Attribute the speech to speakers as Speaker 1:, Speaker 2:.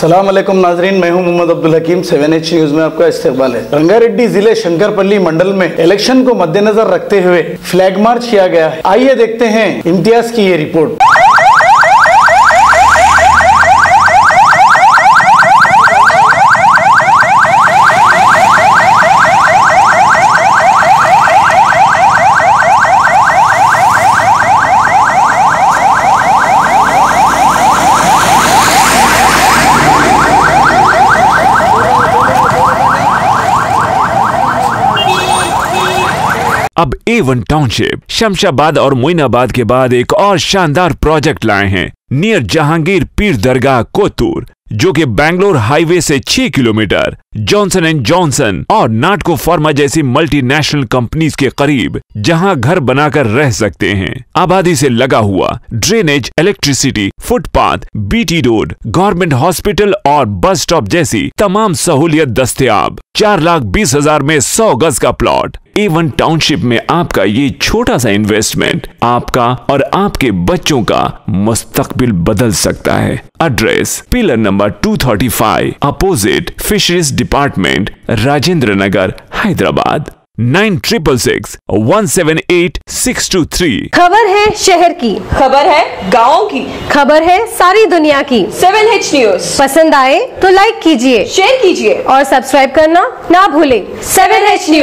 Speaker 1: अस्सलाम वालेकुम नाजरीन, मैं हूं मोहम्मद अब्दुल हकीम। 7H न्यूज में आपका इस्तकबाल है। रंगारेड्डी जिले शंकरपल्ली मंडल में इलेक्शन को मद्देनजर रखते हुए फ्लैग मार्च किया गया है। आइए देखते हैं इम्तियाज की ये रिपोर्ट।
Speaker 2: अब A1 टाउनशिप शमशाबाद और मोइनाबाद के बाद एक और शानदार प्रोजेक्ट लाए हैं नियर जहांगीर पीर दरगाह कोतूर, जो कि बैंगलोर हाईवे से 6 किलोमीटर जॉनसन एंड जॉनसन और नाटको फार्मा जैसी मल्टीनेशनल कंपनीज के करीब, जहां घर बनाकर रह सकते हैं। आबादी से लगा हुआ drainage, electricity, footpath, BT road, government hospital और बस स्टॉप जैसी तमाम सहूलियत दस्तयाब। 4,20,000 में 100 गज का प्लॉट। A1 टाउनशिप में आपका ये छोटा सा इन्वेस्टमेंट आपका और आपके बच्चों का मुस्तकबिल बदल सकता है। Address pillar number 235 opposite fisheries department, Rajendra Nagar, Hyderabad. 9666178623।
Speaker 3: खबर है शहर की,
Speaker 4: खबर है गाँव की,
Speaker 3: खबर है सारी दुनिया की।
Speaker 4: 7H न्यूज
Speaker 3: पसंद आए तो लाइक कीजिए,
Speaker 4: शेयर कीजिए
Speaker 3: और सब्सक्राइब करना ना भूलें।
Speaker 4: 7H news.